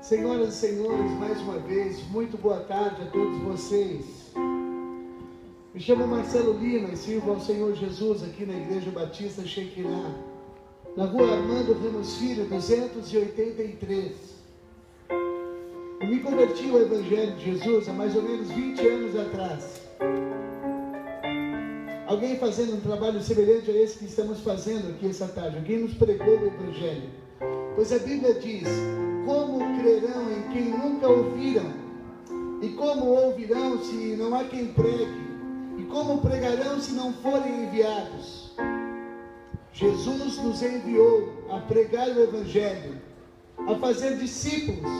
Senhoras e senhores, mais uma vez, muito boa tarde a todos vocês. Me chamo Marcelo Lima e sirvo ao Senhor Jesus aqui na Igreja Batista Shekinah, na rua Armando Ramos Filho, 283. Eu me converti ao Evangelho de Jesus há mais ou menos 20 anos atrás. Alguém fazendo um trabalho semelhante a esse que estamos fazendo aqui essa tarde, alguém nos pregou o Evangelho. Pois a Bíblia diz: como crerão em quem nunca ouviram? E como ouvirão se não há quem pregue? E como pregarão se não forem enviados? Jesus nos enviou a pregar o Evangelho, a fazer discípulos,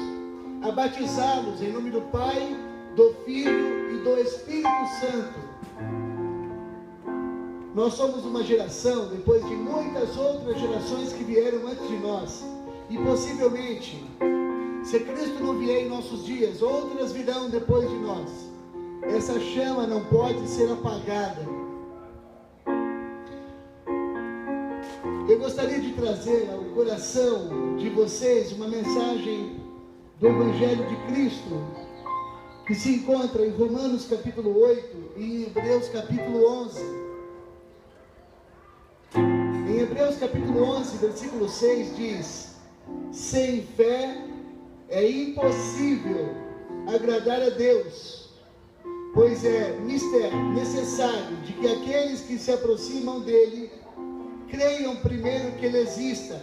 a batizá-los em nome do Pai, do Filho e do Espírito Santo. Nós somos uma geração, depois de muitas outras gerações que vieram antes de nós, e possivelmente, se Cristo não vier em nossos dias, outras virão depois de nós. Essa chama não pode ser apagada. Eu gostaria de trazer ao coração de vocês uma mensagem do Evangelho de Cristo, que se encontra em Romanos capítulo 8 e em Hebreus capítulo 11. Em Hebreus capítulo 11, versículo 6 diz: sem fé é impossível agradar a Deus, pois é necessário de que aqueles que se aproximam dele creiam primeiro que ele exista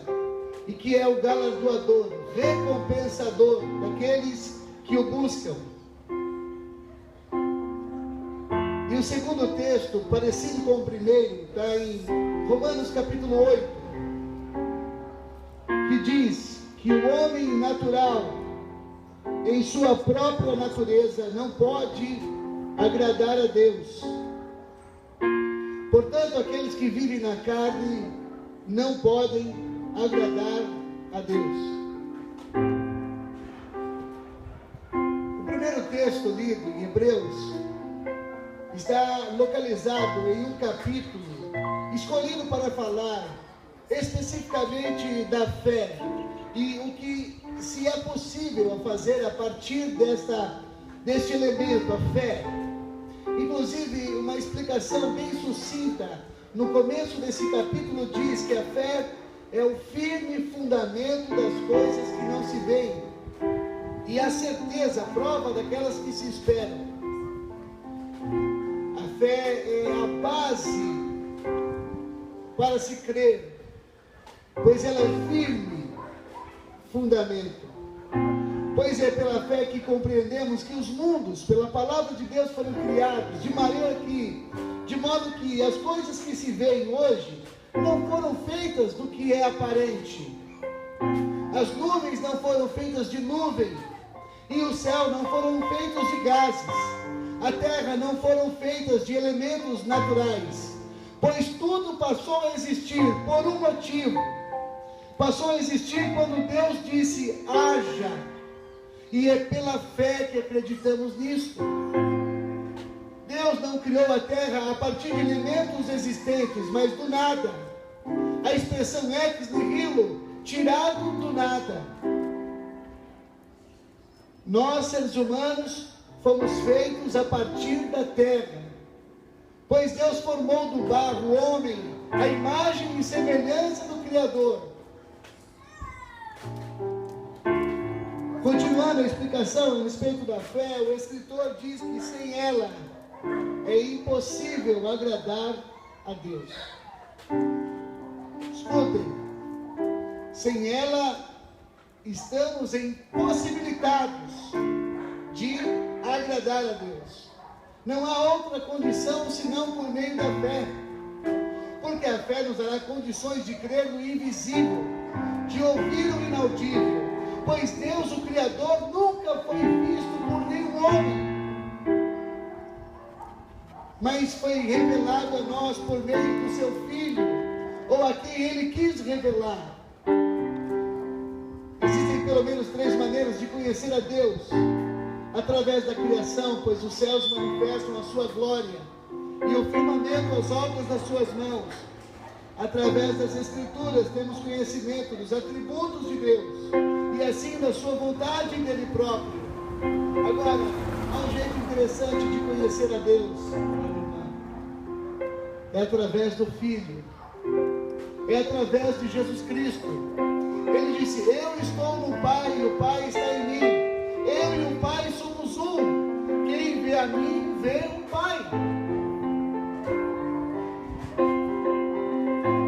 e que é o galardoador, recompensador daqueles que o buscam. E o segundo texto, parecido com o primeiro, está em Romanos capítulo 8, que diz que o homem natural, em sua própria natureza, não pode agradar a Deus. Portanto, aqueles que vivem na carne não podem agradar a Deus. O primeiro texto lido em Hebreus está localizado em um capítulo escolhido para falar especificamente da fé e o que se é possível a fazer a partir deste elemento, a fé. Inclusive, uma explicação bem sucinta no começo desse capítulo diz que a fé é o firme fundamento das coisas que não se veem e a certeza, a prova daquelas que se esperam. A fé é a base para se crer, pois ela é firme fundamento. Pois é pela fé que compreendemos que os mundos, pela palavra de Deus, foram criados, de modo que as coisas que se veem hoje não foram feitas do que é aparente. As nuvens não foram feitas de nuvem, e o céu não foram feitos de gases, a terra não foram feitas de elementos naturais, pois tudo passou a existir por um motivo. Passou a existir quando Deus disse: haja. E é pela fé que acreditamos nisso. Deus não criou a terra a partir de elementos existentes, mas do nada. A expressão ex nihilo, tirado do nada. Nós, seres humanos, fomos feitos a partir da terra. Pois Deus formou do barro o homem, a imagem e semelhança do Criador. Continuando a explicação a respeito da fé, o escritor diz que sem ela é impossível agradar a Deus. Escutem, sem ela estamos impossibilitados de agradar a Deus. Não há outra condição senão por meio da fé, porque a fé nos dará condições de crer no invisível, de ouvir o inaudível. Pois Deus, o Criador, nunca foi visto por nenhum homem, mas foi revelado a nós por meio do seu Filho, ou a quem Ele quis revelar. Existem pelo menos 3 maneiras de conhecer a Deus: através da criação, pois os céus manifestam a sua glória, e o firmamento as obras das suas mãos. Através das Escrituras temos conhecimento dos atributos de Deus, e assim da sua vontade e dele próprio. Agora, há um jeito interessante de conhecer a Deus, é através do Filho, é através de Jesus Cristo. Ele disse: eu estou no Pai e o Pai está em mim. Eu e o Pai somos um. Quem vê a mim, vê o Pai.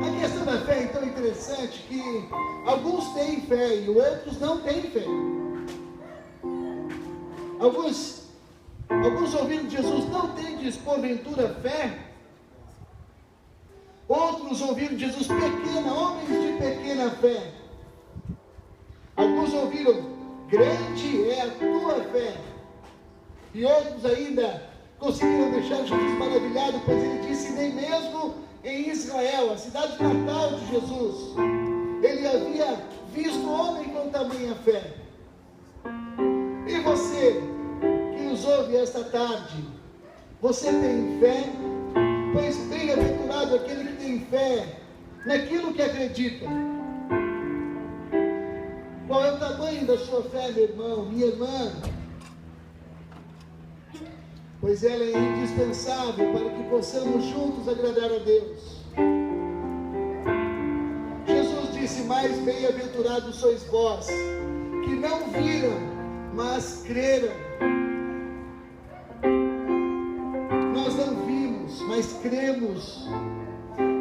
A questão da fé é tão interessante que alguns têm fé e outros não têm fé. Alguns ouvindo Jesus não têm, porventura, fé. Outros ouviram Jesus, homens de pequena fé. Alguns ouviram: grande é a tua fé. E outros ainda conseguiram deixar Jesus maravilhado, pois ele disse: nem mesmo em Israel, a cidade natal de Jesus, ele havia visto homem com tamanha fé. E você que nos ouve esta tarde, você tem fé? Pois bem-aventurado aquele que tem fé naquilo que acredita. Qual é o tamanho da sua fé, meu irmão, minha irmã? Pois ela é indispensável para que possamos juntos agradar a Deus. Jesus disse: mais bem-aventurados sois vós, que não viram, mas creram. Nós não vimos, mas cremos.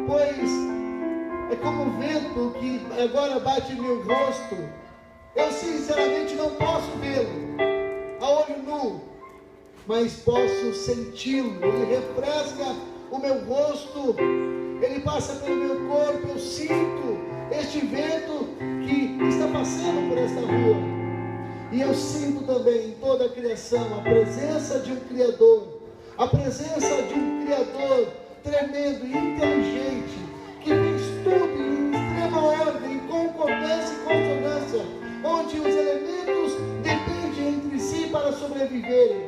Pois é como o vento que agora bate em meu rosto. Eu sinceramente não posso vê-lo a olho nu, mas posso senti-lo. Ele refresca o meu rosto, ele passa pelo meu corpo. Eu sinto este vento que está passando por esta rua. E eu sinto também em toda a criação a presença de um Criador, a presença de um Criador tremendo e inteligente, que fez tudo em extrema ordem, em concordância e consonância, onde os elementos dependem entre si para sobreviverem.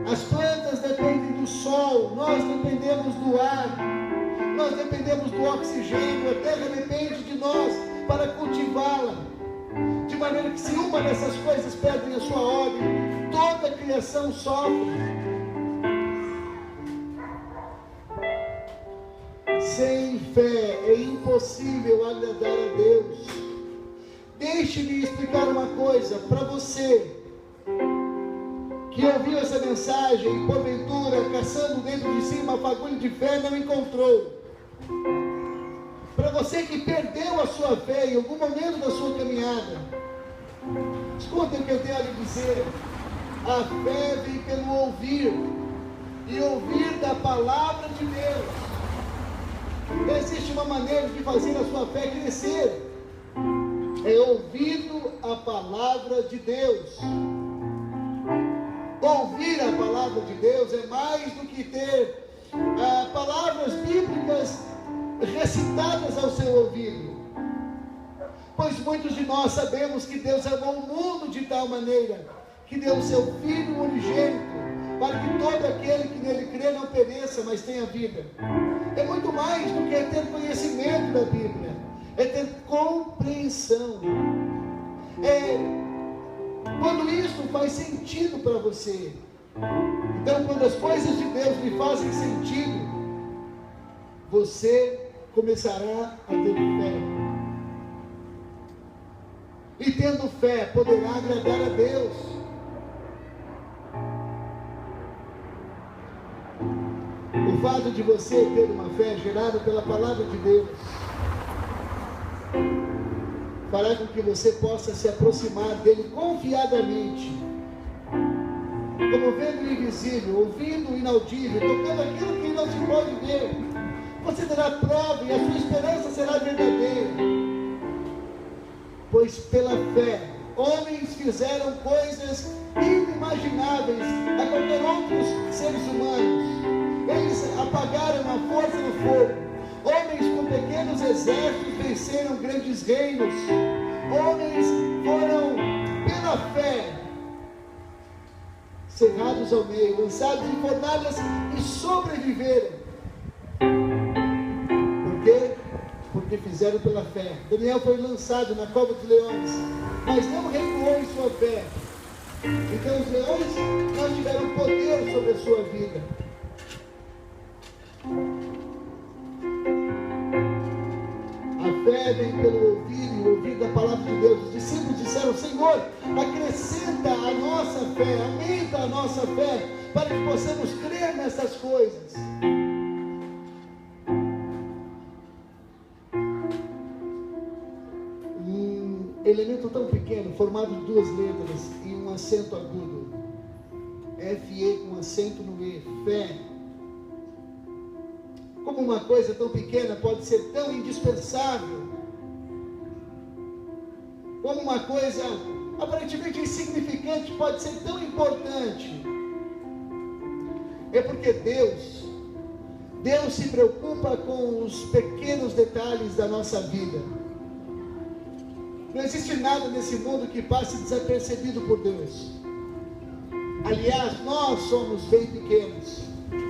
As plantas dependem do sol, nós dependemos do ar, nós dependemos do oxigênio, a terra depende de nós para cultivá-la. De maneira que se uma dessas coisas perde a sua ordem, toda a criação sofre. Sem fé é impossível agradar a Deus. Deixe-me explicar uma coisa para você que ouviu essa mensagem e porventura caçando dentro de si uma fagulha de fé não encontrou. Para você que perdeu a sua fé em algum momento da sua caminhada, escuta o que eu tenho a lhe dizer. A fé vem pelo ouvir, e ouvir da palavra de Deus. Existe uma maneira de fazer a sua fé crescer, é ouvindo a palavra de Deus. Ouvir a palavra de Deus é mais do que ter palavras bíblicas recitadas ao seu ouvido. Pois muitos de nós sabemos que Deus amou o mundo de tal maneira que deu o seu Filho unigênito, para que todo aquele que nele crê não pereça, mas tenha vida. É muito mais do que ter conhecimento da Bíblia, é ter compreensão. É quando isso faz sentido para você. Então, quando as coisas de Deus lhe fazem sentido, você começará a ter fé. E tendo fé, poderá agradar a Deus. O fato de você ter uma fé gerada pela palavra de Deus fará com que você possa se aproximar dele confiadamente, como vendo o invisível, ouvindo o inaudível, tocando aquilo que não se pode ver. Você terá prova e a sua esperança será verdadeira. Pois pela fé, homens fizeram coisas inimagináveis a qualquer outros seres humanos. Eles apagaram a força do fogo. Homens com pequenos exércitos venceram grandes reinos. Homens foram, pela fé, cerrados ao meio, lançados em fornalhas e sobreviveram. Por quê? Porque fizeram fizeram pela fé. Daniel foi lançado na cova dos leões, mas não recuou em sua fé. Então os leões não tiveram poder sobre a sua vida. A fé vem pelo ouvir e ouvir da palavra de Deus. Os discípulos disseram: Senhor, acrescenta a nossa fé, aumenta a nossa fé, para que possamos crer nessas coisas. Elemento tão pequeno, formado de duas letras e um acento agudo, F-E com acento no E, fé. Como uma coisa tão pequena pode ser tão indispensável? Como uma coisa aparentemente insignificante pode ser tão importante? É porque Deus se preocupa com os pequenos detalhes da nossa vida. Não existe nada nesse mundo que passe desapercebido por Deus. Aliás, nós somos bem pequenos.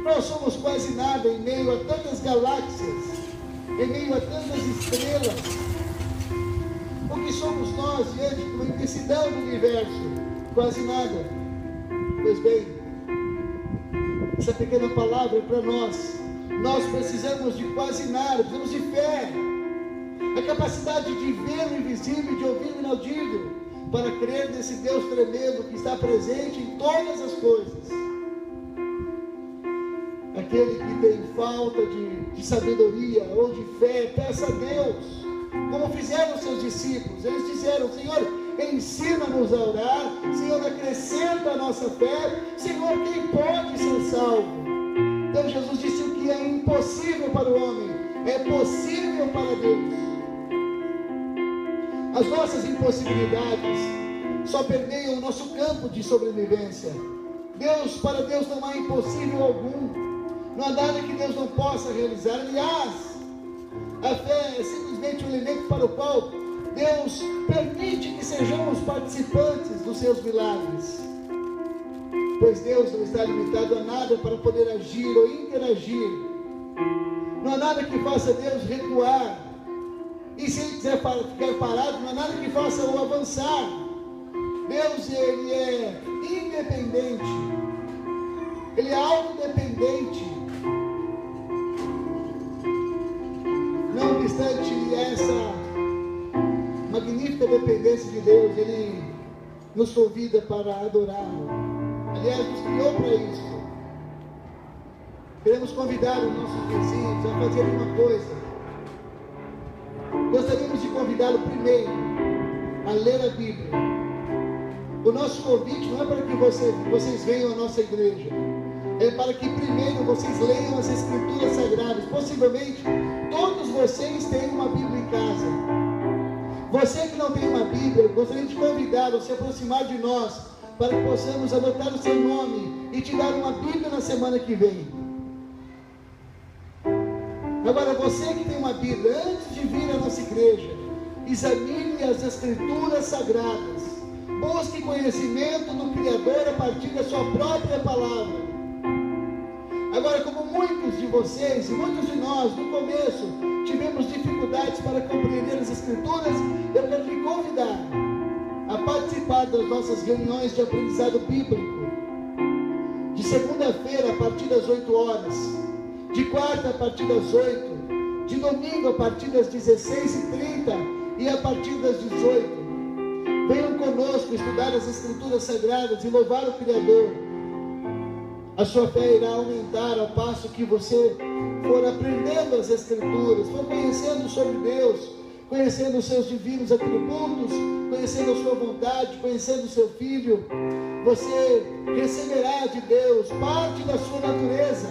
Nós somos quase nada em meio a tantas galáxias, em meio a tantas estrelas. O que somos nós diante de uma imensidão do universo? Quase nada. Pois bem, essa pequena palavra é para nós. Nós precisamos de quase nada, precisamos de fé. A capacidade de ver o invisível, de ouvir o inaudível, para crer nesse Deus tremendo que está presente em todas as coisas. Aquele que tem falta de sabedoria ou de fé, peça a Deus, como fizeram os seus discípulos. Eles disseram: Senhor, ensina-nos a orar, Senhor, acrescenta a nossa fé, Senhor, quem pode ser salvo? Então Jesus disse: o que é impossível para o homem é possível para Deus. As nossas impossibilidades só permeiam o nosso campo de sobrevivência. Para Deus não há impossível algum. Não há nada que Deus não possa realizar. Aliás, a fé é simplesmente um elemento para o qual Deus permite que sejamos participantes dos seus milagres. Pois Deus não está limitado a nada para poder agir ou interagir. Não há nada que faça Deus recuar. E se Ele quiser ficar parado, não há nada que faça o avançar. Deus, Ele é independente. Ele é autodependente. Não obstante essa magnífica dependência de Deus, Ele nos convida para adorá-lo. Aliás, nos criou para isso. Queremos convidar os nossos vizinhos a fazer uma coisa. Gostaríamos de convidá-lo primeiro a ler a Bíblia. O nosso convite não é para que vocês venham à nossa igreja. É para que primeiro vocês leiam as Escrituras Sagradas. Possivelmente todos vocês têm uma Bíblia em casa. Você que não tem uma Bíblia, gostaria de convidá-lo a se aproximar de nós, para que possamos anotar o seu nome e te dar uma Bíblia na semana que vem. Agora, você que tem uma Bíblia, antes de vir à nossa igreja, examine as Escrituras Sagradas. Busque conhecimento do Criador a partir da sua própria palavra. Agora, como muitos de vocês e muitos de nós, no começo, tivemos dificuldades para compreender as Escrituras, eu quero lhe convidar a participar das nossas reuniões de aprendizado bíblico. De segunda-feira, a partir das 8 horas. De quarta, a partir das 8. De domingo, a partir das 16h30 e a partir das 18. Venham conosco estudar as Escrituras Sagradas e louvar o Criador. A sua fé irá aumentar ao passo que você for aprendendo as Escrituras, for conhecendo sobre Deus, conhecendo os seus divinos atributos, conhecendo a sua vontade, conhecendo o seu Filho. Você receberá de Deus parte da sua natureza.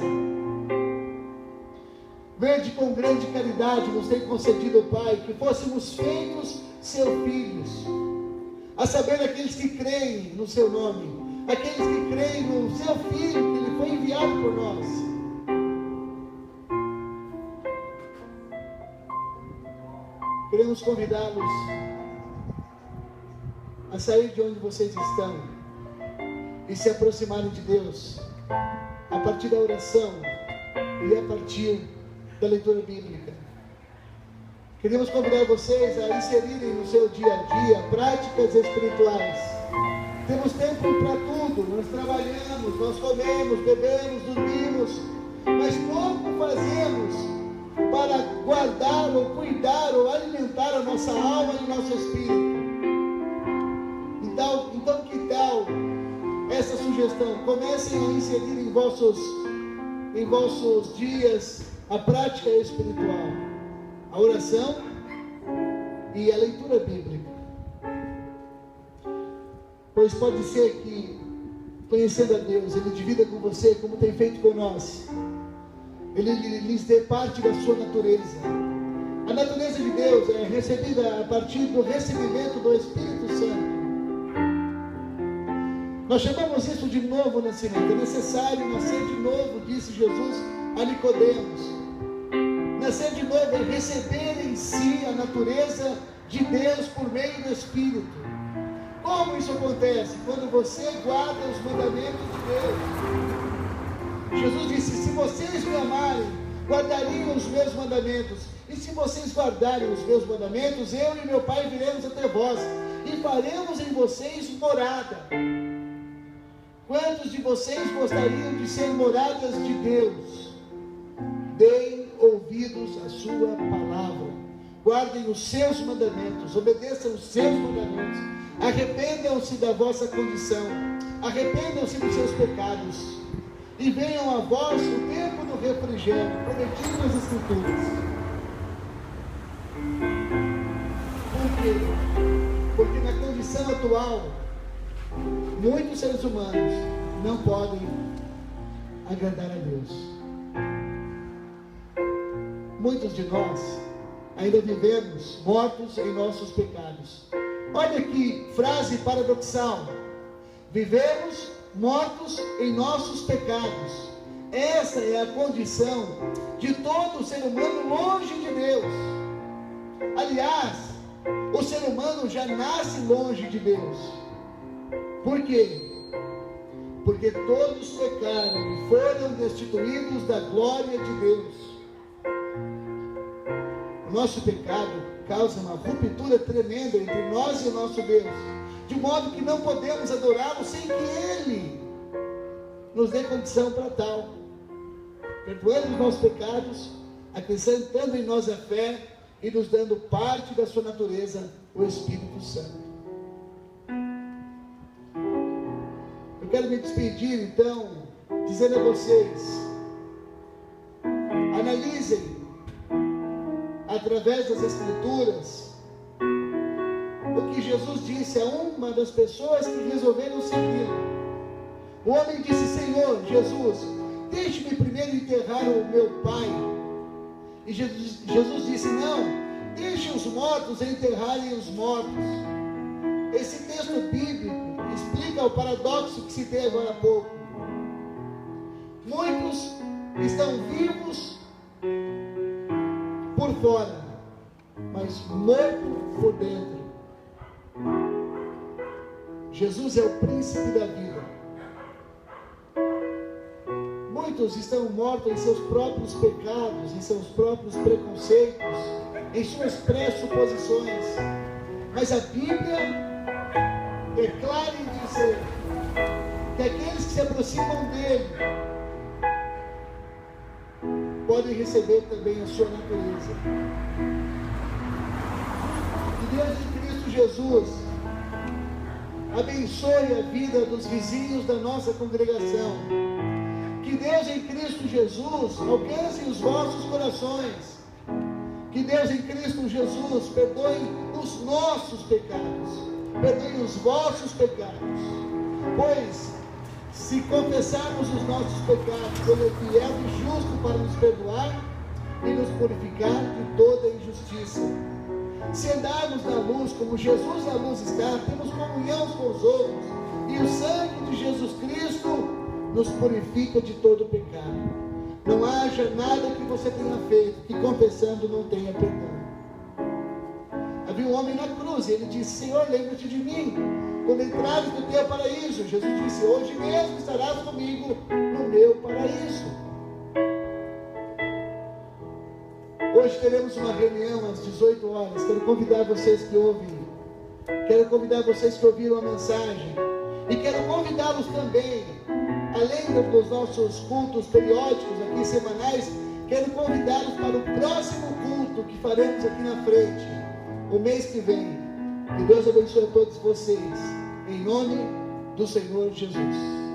Vede com grande caridade nos tem concedido o Pai, que fôssemos feitos seus filhos, a saber, aqueles que creem no seu nome, aqueles que creem no seu Filho, que Ele foi enviado por nós. Queremos convidá-los a sair de onde vocês estão e se aproximarem de Deus, a partir da oração e a partir da leitura bíblica. Queremos convidar vocês a inserirem no seu dia a dia práticas espirituais. Temos tempo para tudo, nós trabalhamos, nós comemos, bebemos, dormimos, mas pouco fazemos para guardar ou cuidar ou alimentar a nossa alma e o nosso espírito. Então que tal essa sugestão? Comecem a inserir em vossos dias a prática espiritual, a oração e a leitura bíblica. Pois pode ser que, conhecendo a Deus, Ele divida com você, como tem feito com nós. Ele lhes dê parte da sua natureza. A natureza de Deus é recebida a partir do recebimento do Espírito Santo. Nós chamamos isso de novo nascimento. É necessário nascer de novo, disse Jesus a Nicodemos. Nascer de novo é receber em si a natureza de Deus por meio do Espírito. Como isso acontece? Quando você guarda os mandamentos de Deus. Jesus disse: se vocês me amarem, guardariam os meus mandamentos. E se vocês guardarem os meus mandamentos, eu e meu Pai viremos até vós e faremos em vocês morada. Quantos de vocês gostariam de ser moradas de Deus? Deem ouvidos à sua palavra. Guardem os seus mandamentos, obedeçam os seus mandamentos. Arrependam-se da vossa condição, arrependam-se dos seus pecados, e venham a vós o tempo do refrigério, prometido nas Escrituras. Por quê? Porque na condição atual, muitos seres humanos não podem agradar a Deus. Muitos de nós ainda vivemos mortos em nossos pecados. Olha que frase paradoxal. Vivemos mortos em nossos pecados. Essa é a condição de todo ser humano longe de Deus. Aliás, o ser humano já nasce longe de Deus. Por quê? Porque todos pecaram e foram destituídos da glória de Deus. O nosso pecado causa uma ruptura tremenda entre nós e o nosso Deus, de modo que não podemos adorá-lo sem que Ele nos dê condição para tal, perdoando os nossos pecados, acrescentando em nós a fé e nos dando parte da sua natureza, o Espírito Santo. Eu quero me despedir então, dizendo a vocês: analisem através das Escrituras o que Jesus disse a uma das pessoas que resolveram segui-lo. O homem disse: Senhor Jesus, deixe-me primeiro enterrar o meu pai. E Jesus disse: não, deixe os mortos enterrarem os mortos. Esse texto bíblico explica o paradoxo que citei agora há pouco. Muitos estão vivos por fora, mas mortos por dentro. Jesus é o príncipe da vida. Muitos estão mortos em seus próprios pecados, em seus próprios preconceitos, em suas pressuposições. Mas a Bíblia é clara em dizer que aqueles que se aproximam dele podem receber também a sua natureza. Que Deus em Cristo Jesus abençoe a vida dos vizinhos da nossa congregação. Que Deus em Cristo Jesus alcance os vossos corações. Que Deus em Cristo Jesus perdoe os nossos pecados. Perdoe os vossos pecados. Pois, se confessarmos os nossos pecados, Ele é fiel e justo para nos perdoar e nos purificar de toda injustiça. Se andarmos na luz, como Jesus na luz está, temos comunhão uns com os outros, e o sangue de Jesus Cristo nos purifica de todo pecado. Não haja nada que você tenha feito que confessando não tenha perdão. Havia um homem na cruz e ele disse: Senhor, lembra-te de mim quando entrares no teu paraíso. Jesus disse: hoje mesmo estarás comigo no meu paraíso. Hoje teremos uma reunião às 18 horas. Quero convidar vocês que ouvem. Quero convidar vocês que ouviram a mensagem. E quero convidá-los também, além dos nossos cultos periódicos aqui, semanais, quero convidá-los para o próximo culto que faremos aqui na frente, o mês que vem. Que Deus abençoe a todos vocês, em nome do Senhor Jesus.